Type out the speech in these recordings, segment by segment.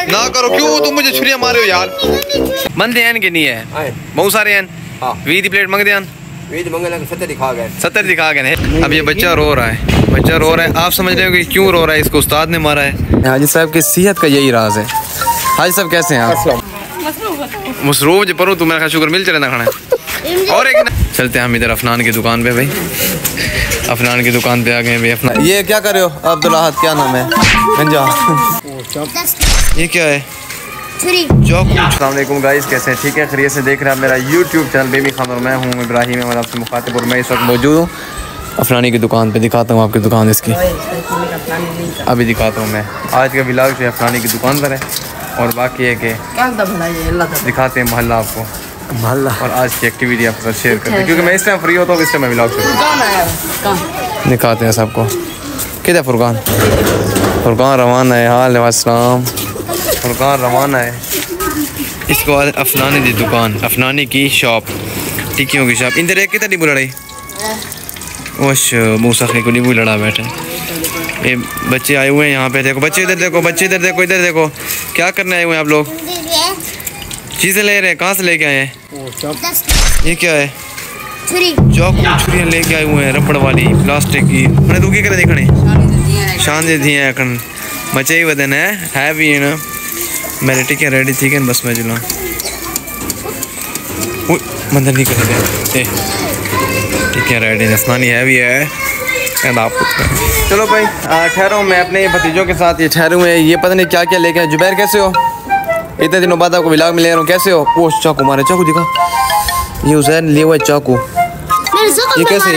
ना करो, क्यों तुम मुझे छुरियां मारे हो यार। मंदे हैं कि नहीं है, बहुत सारे हैं। 20 की प्लेट मंग दे, 70 दिखा गए। अब ये बच्चा रो रहा है, आप समझ रहे हो कि क्यों रो रहा है, इसको उस्ताद ने मारा है। हाजी साहब की सेहत का यही राज है। हाजी साहब कैसे हैं आप? मसरूफ जो पढ़ो तुम्हें खा शुगर मिल चले ना खाना। और एक चलते हैं हम इधर अफनान की दुकान पे भाई। अफनान की दुकान पे आ गए भाई। अफनान ये क्या कर रहे हो? अब्दुल्ला क्या नाम है? गंजा। ये क्या है? अस्सलाम वालेकुम गाइस, कैसे हैं? ठीक है, खैरियत से देख रहे हैं मेरा यूट्यूब चैनल बेबी खान और मैं हूँ इब्राहिम अहमद आपसे मुखातिब। और मैं इस वक्त मौजूद हूँ अफनानी की दुकान पे। दिखाता हूँ आपकी दुकान इसकी, अभी दिखाता हूँ मैं। आज का व्लॉग जो है अफनानी की दुकान पर है और बाकी है कि दिखाते हैं मोहल्ला आपको, मोहल्ला और आज की एक्टिविटी आपके साथ शेयर करते हैं, क्योंकि मैं इस टाइम फ्री होता हूँ, इस टाइम मैं व्लॉग दिखाते हैं सबको। किधर फुरकान? फुरकान रवाना है। हाल वास्सलाम, फुरकान रवाना है। इसको अफनानी की दुकान, अफनानी की शॉप, टिक्कियों की शॉप। इंदर एक कितना नींबू लड़ाई वश मूसा को नींबू लड़ा बैठे। ये बच्चे आए हुए हैं यहाँ पे। देखो बच्चे इधर देखो, बच्चे इधर देखो, इधर देखो क्या करने आए हुए हैं आप लोग। चीज़ें ले रहे हैं, कहाँ से लेके आए हैं? ये क्या है? चाकू छुरियाँ लेके आए हुए हैं, रबड़ वाली, प्लास्टिक की। मैंने तो क्या देखने शान दे दिए अखन मचे ही वदन है भी है ना। मेरे टिक्कियाँ रेडी थी कि बस मैं जुला मंदिर नहीं कर रहे। टिक्कियाँ रेडी अफनानी है भी है। चलो भाई ठहरो, मैं अपने भतीजों के साथ ये ठहरे हुए हैं। ये पता नहीं क्या क्या लेके आए। जुबैर कैसे हो? इतने दिनों बाद आपको व्लॉग में ले रहा हूँ, कैसे हो? वो चाकू मारे, चाकू दिखा। ये हुसैन लिए हुआ है चाकू। ये कैसे?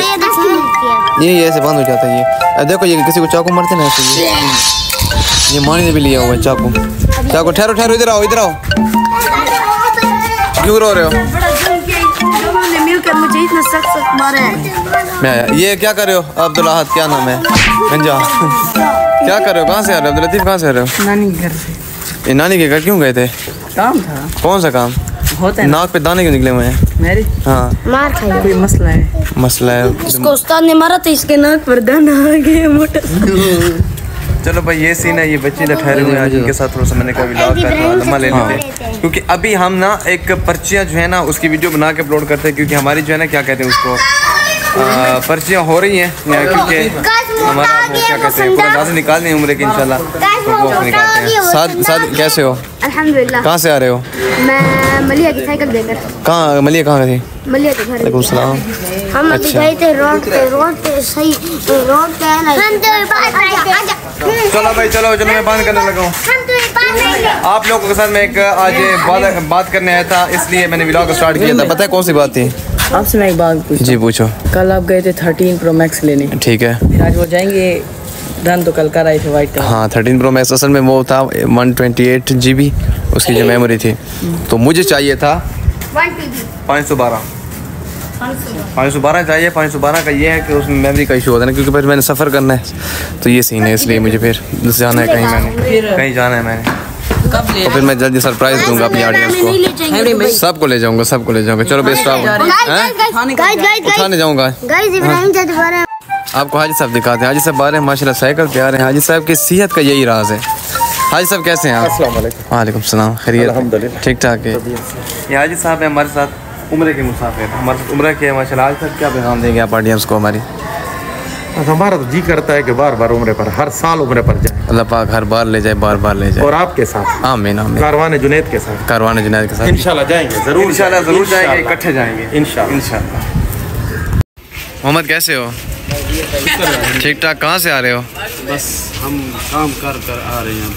ये ऐसे बंद हो जाता है। ये देखो, ये किसी को चाकू मारते ना ऐसे। ये मानी ने भी लिया हुआ है चाकू। चाकू ठहरो ठहरो, इधर आओ, इधर आओ। क्यों रो रहे हो? मुझे इतना सख्त मारे हैं। मैं ये क्या कर रहे हो? अब्दुल्ला क्या नाम है? गंजा। क्या कर रहे हो? कहाँ से आ रहे हो? अब्दुल लतीफ कहाँ से आ रहे हो? नानी घर से। ये नानी के घर क्यों गए थे? काम था। कौन सा काम? होता है नाक पे दाने क्यों निकले हुए हैं? मेरी हाँ, मार खाई, कोई मसला है? मसला है, इसको उस्ताद ने मारा था, इसके नाक पर दाना आ गया मोटा। चलो भाई ये सीन है। ये बच्चे इधर ठहरे हुए हैं, आज इनके साथ थोड़ा सा मैंने कहा व्लॉग का लम्हा ले लेते हैं, क्योंकि अभी हम ना एक पर्चियाँ जो है ना उसकी वीडियो बना के अपलोड करते हैं, क्योंकि हमारी जो है ना क्या कहते हैं उसको, पर्चियाँ हो रही हैं, क्योंकि हमारा वो क्या कहते हैं पूरा दादा निकाल दें उम्र की इंशाल्लाह, तो वो निकालते हैं। साथ कैसे हो? अल्हम्दुलिल्लाह। कहाँ से आ रहे हो? मैं मलिया की साइकिल देकर। कहाँ मलिया कहाँ थी? मलिया के घर। वालेकुम सलाम। हम अभी गए थे रोड पे सही रोड पे है ना। चलो भाई चलो मैं बात करने लगा हूँ। आप लोगों के साथ मैं एक आज बात करने आया था, इसलिए मैंने व्लॉग स्टार्ट किया था। पता है कौन सी बात थी? आपसे मैं एक बात पूछूं? जी पूछो। कल आप गए थे 13 प्रो मैक्स लेने, ठीक है। फिर आज वो जाएंगे रन तो कल कर आए थे वाइट कलर। हाँ 13 प्रो मैक्स असल में वो था 128 GB उसकी जो मेमोरी थी, तो मुझे चाहिए था 512 चाहिए। 512 का ये है कि उसमें मेमोरी का इशू होता है ना, क्योंकि फिर मैंने सफ़र करना है, तो ये सीन है, इसलिए मुझे फिर जाना है कहीं, मैंने कहीं जाना है मैंने, तो फिर मैं जल्दी सरप्राइज दूंगा अपनी ऑडियंस को। सबको ले जाऊंगा, सबको ले जाऊंगा। चलो बेस्ट उठाने जाऊंगा। आपको हाजी साहब दिखाते हैं। हाजी साहब आ रहे हैं, माशाल्लाह साइकिल पे आ रहे हैं। हाजी साहब की सेहत का यही राज है। हाजी साहब कैसे हैं आप? अस्सलाम वालेकुम। वालेकुम सलाम, खैरियत? अल्हम्दुलिल्लाह ठीक ठाक है। ये हाजी साहब है हमारे साथ, उम्र के मुसाफिर, हमारे साथ उम्र के माशाल्लाह। आज तक क्या पैगाम देंगे आप ऑडियंस को हमारी? हमारा तो जी करता है कि बार बार उम्र पर, हर साल उम्र पर जाए, अल्लाह पाक हर बार ले जाए, बार बार ले जाए। और आपके साथ आमीन आमीन। कारवान जुनैद के साथ, कारवान जुनैद के साथ इंशाल्लाह जाएंगे, जरूर इंशाल्लाह जरूर जाएंगे, इकट्ठे जाएंगे इंशाल्लाह। मोहम्मद कैसे हो? ठीक ठाक। कहाँ से आ रहे हो? बस हम काम कर आ रहे हैं।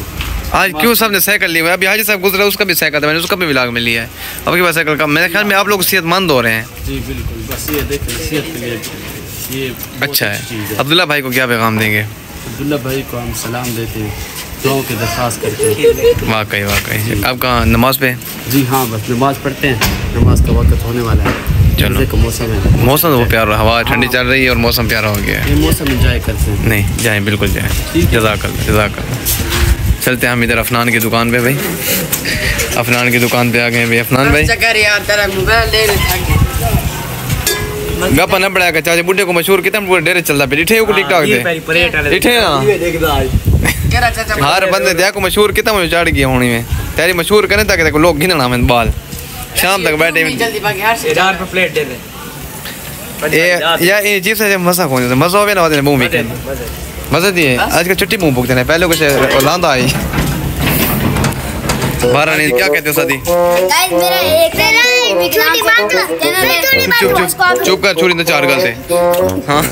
आज क्यों सबने साइकिल ली हुई है? अभी हाजी साहब गुजरा, उसका भी साइकिल था, मैंने उसका भी व्लॉग में लिया है। अब के पास साइकिल का मेरे ख्याल में आप लोग सेहतमंद हो रहे हैं। जी बिल्कुल, बस ये देखें सेहत के लिए ये अच्छा है। अब्दुल्ला भाई को क्या पैगाम देंगे? अब्दुल्ला भाई को हम सलाम देते हैं, दुआओं की दरख्वास्त करते हैं। वाकई वाकई। आप कहाँ नमाज पे? जी हाँ, बस नमाज पढ़ते हैं, नमाज का वक्त होने वाला है। चलो मौसम है, मौसम तो प्यारा, हवा ठंडी चल रही है और मौसम प्यारा हो गया है। ये मौसम एंजॉय करते हैं। नहीं जाएँ, बिल्कुल जाएँ। जज़ाकल्लाह जज़ाकल्लाह। चलते हैं हम इधर अफनान की दुकान पे भाई। अफनान की दुकान पे आ गए भाई। अफनान भाई गप्पा न बढ़ाया चाचा बुढ़े को मशहूर कितना पूरे डेरे चलता पे डिठे को टिकटॉक दे डिठे ना हर बंदे देखो मशहूर कितना मुझे चढ़ गया होनी में तेरी मशहूर करने तक देखो लोग गिनना में बाल शाम तक बैठे या ये जीप से मजा कौन मजा होवे ना मुंह में मजा दिए आज का छुट्टी मुंह भुगतने पहले कुछ लांदा आई 12 नहीं क्या कहते हो सदी गाइस मेरा एक छोटी बात चुप कर छुरी ने 4 गलते हां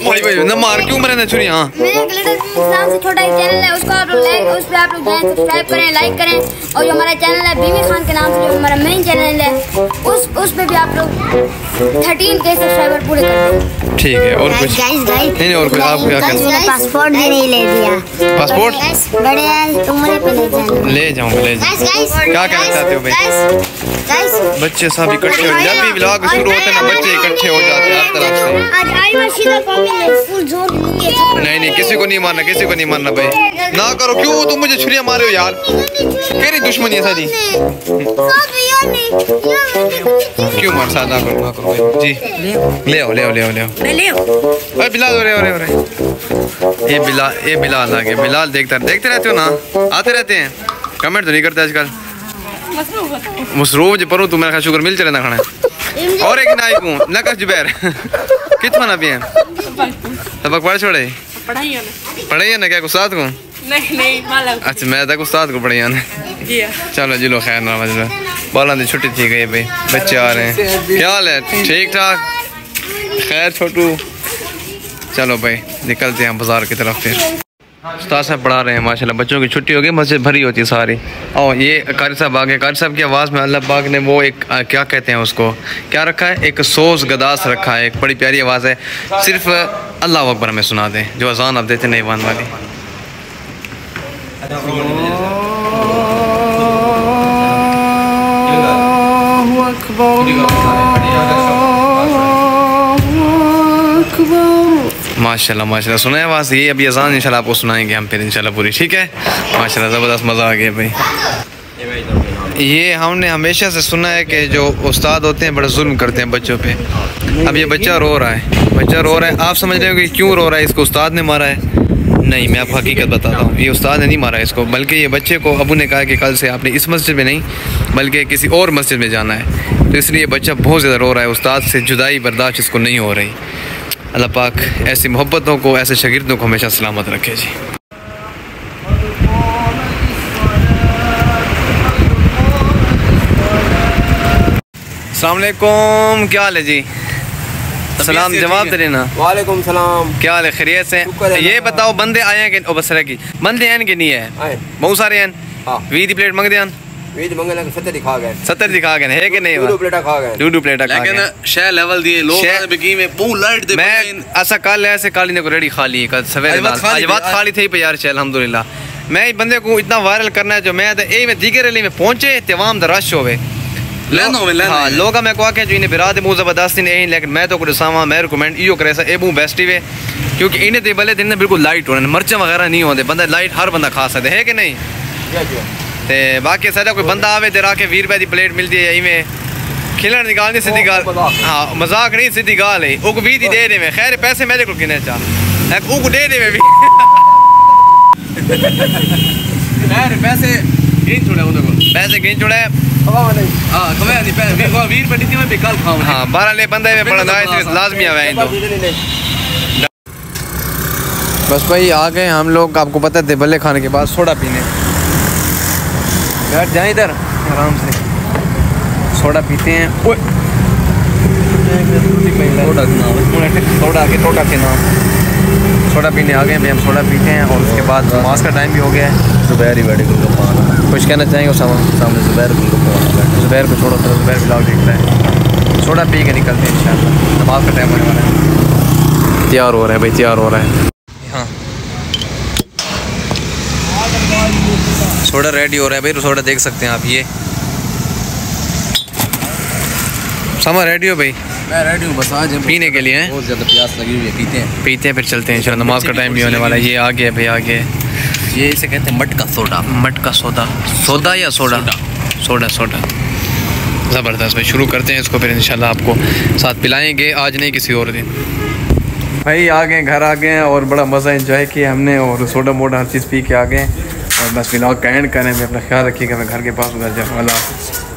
भाई भाई न मार क्यों मरे ना छुरी हां मेरा ग्लिटर नाम से छोटा एक चैनल है उसको आप लोग लाइक उस पे आप लोग जाएं सब्सक्राइब करें लाइक करें और जो हमारा चैनल है बीवी खान के नाम से जो हमारा मेन चैनल है उस पे भी आप लोग 13K सब्सक्राइबर पूरे कर दें ठीक है और कुछ नहीं और कुछ आप क्या कहते हैं पासपोर्ट भी नहीं ले दिया पासपोर्ट बड़े उम्र पे ले जाऊंगा ले क्या कहना चाहते हो भाई बच्चे सब इकट्ठे हो जब भी व्लॉग शुरू होते हैं ना बच्चे इकट्ठे हो जाते हैं हर तरफ से नहीं किसी को नहीं मारना भाई ना करो क्यों तुम मुझे छुरियां मारे हो यार मेरी दुश्मनी है सादी क्यों मार सादा करो ना करो जी ले आओ अरे बिलाल हो रहे ये बिलाल आ गए बिलाल देखते रहते हो ना आते रहते हैं कमेंट तो नहीं करते आजकल मसरूफ जो पढ़ूँ तू मेरा शुगर मिल चले ना खाना और एक नाई को ना कर जुबैर कितना ना पिए सबक पढ़ छोड़े पढ़ाई ना क्या उस्ताद को नहीं अच्छा मैं तक उस्ताद को पढ़ाई ना चलो जी लो खैर ना बोला तो छुट्टी थी गई भाई बच्चे आ रहे हैं क्या हाल है ठीक ठाक खैर छोटू चलो भाई निकलते हैं बाजार की तरफ फिर उस्ताद साहब पढ़ा रहे हैं माशाल्लाह बच्चों की छुट्टी हो गई मस्जिद भरी होती है सारी और ये कारी साहब आ गए कारी साहब की आवाज़ में अल्लाह पाक ने वो एक क्या कहते हैं उसको क्या रखा है एक सोज गदास रखा है एक बड़ी प्यारी आवाज़ है सिर्फ अल्लाह अकबर हमें सुना दें जो अजान आप देते नहीं ईमान वाली माशाल्लाह सुना है आवाज़ ये अभी अजान इंशाल्लाह आपको सुनाएंगे हम फिर इंशाल्लाह पूरी ठीक है माशाल्लाह ज़बरदस्त मज़ा आ गया भाई ये हमने हमेशा से सुना है कि जो उस्ताद होते हैं बड़ा जुल्म करते हैं बच्चों पे अब ये बच्चा रो रहा है आप समझ रहे हो कि क्यों रो रहा है इसको उस्ताद ने मारा है नहीं मैं आपको हकीकत बताता हूँ ये उस्ताद ने नहीं मारा है इसको बल्कि ये बच्चे को अबू ने कहा कि कल से आपने इस मस्जिद में नहीं बल्कि किसी और मस्जिद में जाना है तो इसलिए बच्चा बहुत ज़्यादा रो रहा है उस्ताद से जुदाई बर्दाश्त इसको नहीं हो रही अल्लाह पाक ऐसी मोहब्बतों को ऐसे शागिर्दों को हमेशा सलामत रखे जी अस्सलाम वालेकुम क्या हाल है जी सलाम जवाब दे देना वालेकुम सलाम क्या हाल है खैरियत से ये बताओ बंदे आए हैं कि बसरा की बंदे हैं कि नहीं है बहुत सारे हैं 20 प्लेट मंग दियान 70 दिखा गए 70 दिखा गए है कि नहीं 2 प्लेटा खा गए 2 प्लेटा खा गए लेकिन शह लेवल दिए लोग बिकी में बहुत लाइट दे मैं ऐसा कल ऐसे काली ने को रेडी खा ली कल सवेरे आज बात खा ली थी पे यार चल अल्हम्दुलिल्लाह मैं बंदे को इतना वायरल करना है जो मैं ए में दीगर रैली में पहुंचे तमाम द रश होवे हाँ लोग मैं को आके जो इन्हें बिराद मुँह ज़बरदस्ती नहीं लेकिन मैं तो कुछ सामा मैं रिकमेंड इो करे सा ए मुँह बेस्ट ही वे क्योंकि इन्हें तो भले दिन बिल्कुल लाइट होने मिर्चा वगैरह नहीं होते बंदा लाइट हर बंदा खा सकते है कि नहीं ते बाकी सारा कोई बंदा आवे तेरा के 20 रुपए की प्लेट मिलती है इवें खिलन निकाल दी सीधी गाल हाँ मजाक नहीं सीधी गाल है उक 20 दे दे में खैर पैसे मेरे को किने चाह एक उक दे दे में भी खैर पैसे गिन छोड़े उधर को पैसे गिन छोड़े हां कमे नहीं पैसे 20 रुपए दी मैं कल खाऊं हां 12 ले बंदे में पड़ा दाए लाजमी आवे तो बस भाई आ गए हम लोग आपको पता है बल्ले खाने के बाद सोडा पीने यार जाए इधर आराम से सोडा पीते हैं सोडा पीने आ गए हम सोडा पीते हैं और उसके बाद नमाज का टाइम भी हो गया है जुबैर ही बैठे कुछ कहना चाहेंगे सामने जुबैर को छोड़ो तो जुबैर ब्लॉग देखता है सोडा पी के निकलते हैं इंशाल्लाह नमाज का टाइम होने वाला है तैयार हो रहा है भाई तैयार हो रहा है हाँ सोडा रेडी हो रहा है भाई सोडा देख सकते हैं आप ये सामा रेडी हो भाई मैं रेडी हूँ बस आज पीने के लिए बहुत ज़्यादा प्यास लगी हुई है पीते हैं फिर चलते हैं इंशाल्लाह नमाज का टाइम भी होने वाला है ये आ गया भाई आ गया ये इसे कहते हैं मटका सोडा। मटका सोडा, सोडा या सोडा? Soda soda. ज़बरदस्त भाई, शुरू करते हैं इसको, फिर इंशाल्लाह आपको साथ पिलाएंगे, आज नहीं किसी और दिन। भाई आ गए, घर आ गए और बड़ा मज़ा एंजॉय किया हमने, और सोडा मोडा हर चीज़ पी के आ गए। और बस व्लॉग का एंड करें, मैं अपना ख्याल रखिएगा, मैं घर के पास उधर जाऊँ। अल्लाह हाफ़िज़।